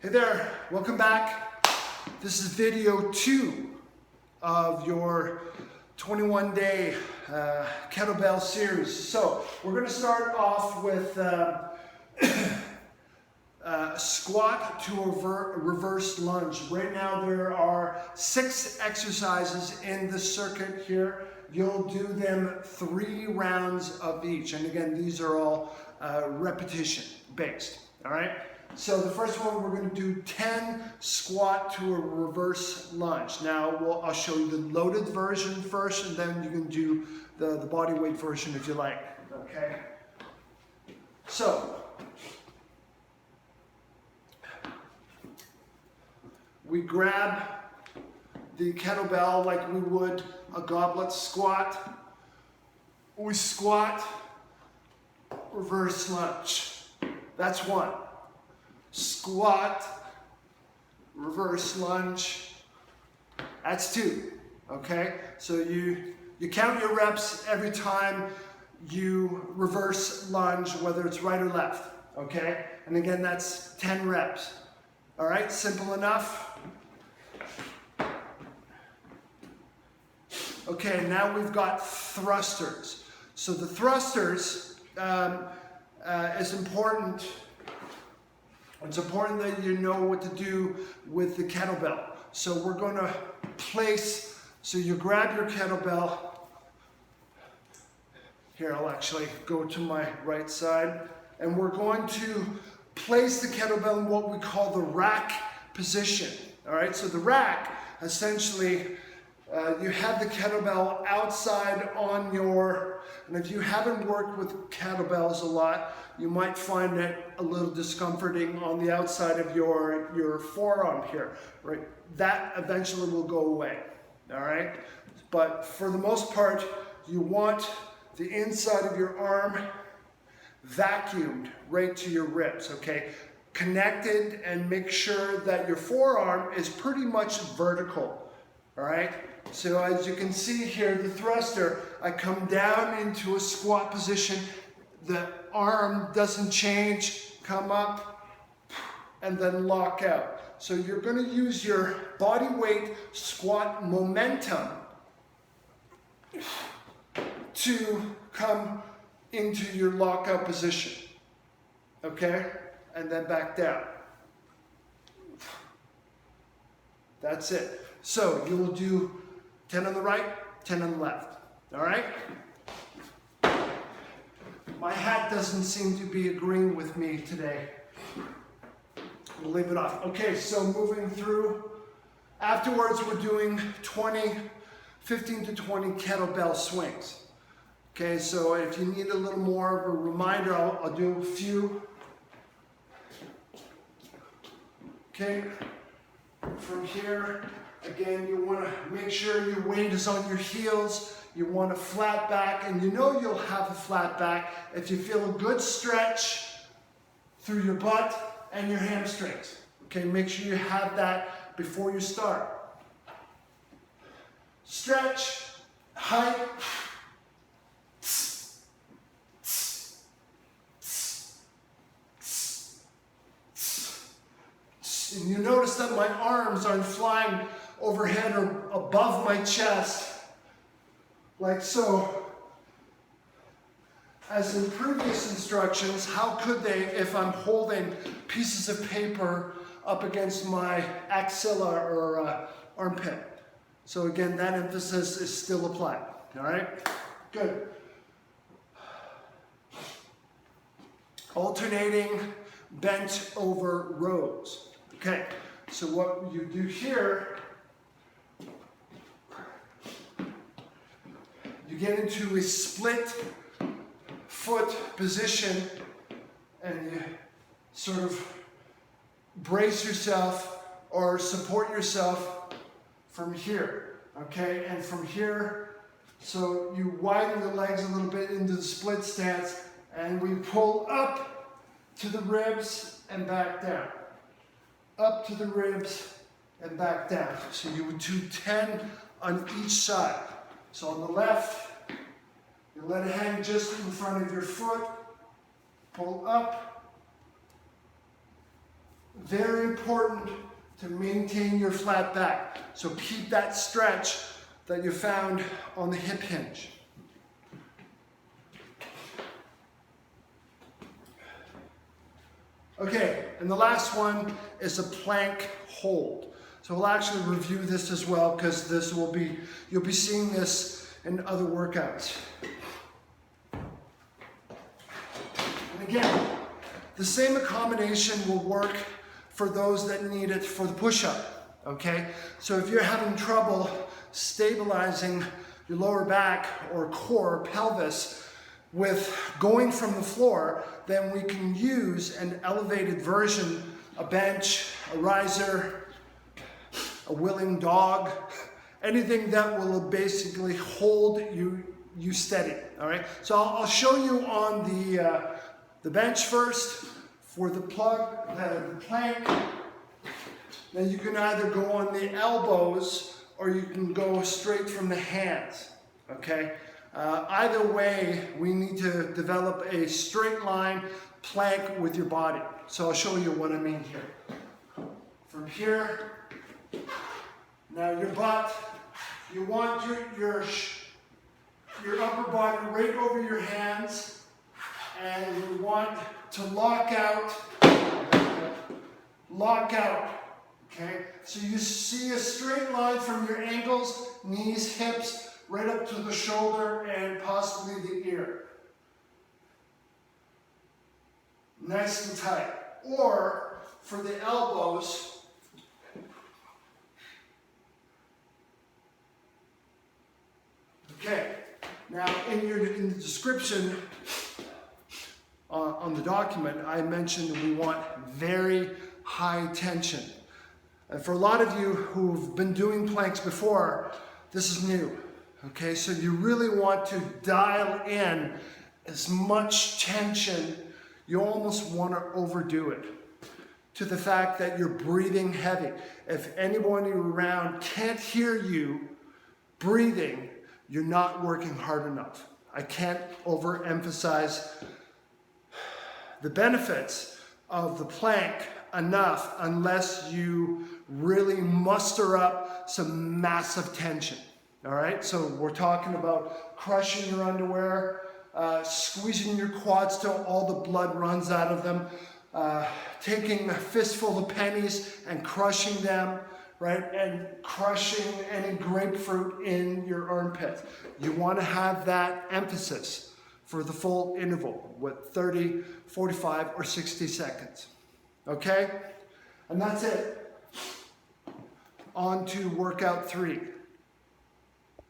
Hey there, welcome back. This is video 2 of your 21-day kettlebell series. So we're going to start off with squat to a reverse lunge. Right now there are 6 exercises in the circuit here. You'll do them 3 rounds of each. And again, these are all repetition based. All right. So the first one, we're going to do 10 squat to a reverse lunge. Now I'll show you the loaded version first, and then you can do the body weight version if you like. Okay. So we grab the kettlebell like we would a goblet squat. We squat, reverse lunge. That's 1. Squat, reverse lunge. That's 2. Okay? So you count your reps every time you reverse lunge, whether it's right or left. Okay? And again, that's 10 reps. All right? Simple enough. Okay, now we've got thrusters. So the thrusters is important. It's important that you know what to do with the kettlebell. So we're going to place, so you grab your kettlebell. Here, I'll actually go to my right side. And we're going to place the kettlebell in what we call the rack position. All right, so the rack, essentially, you have the kettlebell outside on your, and if you haven't worked with kettlebells a lot, you might find it a little discomforting on the outside of your forearm here, right? That eventually will go away, all right? But for the most part, you want the inside of your arm vacuumed right to your ribs, okay? Connected, and make sure that your forearm is pretty much vertical, all right? So as you can see here, the thruster, I come down into a squat position. The arm doesn't change, come up, and then lock out. So you're going to use your body weight squat momentum to come into your lockout position. Okay? And then back down. That's it. So you will do 10 on the right, 10 on the left. All right? My hat doesn't seem to be agreeing with me today. We'll leave it off. Okay, so moving through. Afterwards, we're doing 15 to 20 kettlebell swings. Okay, so if you need a little more of a reminder, I'll do a few. Okay, from here, again, you want to make sure your weight is on your heels. You want a flat back, and you know you'll have a flat back if you feel a good stretch through your butt and your hamstrings. Okay, make sure you have that before you start. Stretch, height. And you notice that my arms aren't flying overhead or above my chest, like so. As in previous instructions, how could they if I'm holding pieces of paper up against my axilla or armpit? So again, that emphasis is still applied. All right? Good. Alternating bent over rows. Okay, so what you do here, you get into a split foot position, and you sort of brace yourself or support yourself from here, okay? And from here, so you widen the legs a little bit into the split stance, and we pull up to the ribs and back down. Up to the ribs and back down. So you would do 10 on each side. So on the left, you let it hang just in front of your foot, pull up, Very important to maintain your flat back. So keep that stretch that you found on the hip hinge. Okay, and the last one is a plank hold. So we'll actually review this as well, because you'll be seeing this in other workouts. And again, the same accommodation will work for those that need it for the push-up, okay? So if you're having trouble stabilizing your lower back or core, pelvis, with going from the floor, then we can use an elevated version, a bench, a riser, a willing dog, anything that will basically hold you steady, all right? So I'll show you on the bench first for the plank. Then you can either go on the elbows or you can go straight from the hands, okay? Either way, we need to develop a straight line plank with your body. So I'll show you what I mean here. From here, now your butt, you want your upper body right over your hands, and you want to lock out, okay? So you see a straight line from your ankles, knees, hips, right up to the shoulder and possibly the ear. Nice and tight. Or for the elbows, okay. Now in the description on the document, I mentioned we want very high tension. And for a lot of you who've been doing planks before, this is new. Okay, so you really want to dial in as much tension, you almost want to overdo it, to the fact that you're breathing heavy. If anyone around can't hear you breathing, you're not working hard enough. I can't overemphasize the benefits of the plank enough unless you really muster up some massive tension. All right, so we're talking about crushing your underwear, squeezing your quads till all the blood runs out of them, taking a fistful of pennies and crushing them, right? And crushing any grapefruit in your armpit. You want to have that emphasis for the full interval with 30, 45, or 60 seconds. Okay? And that's it. On to workout 3.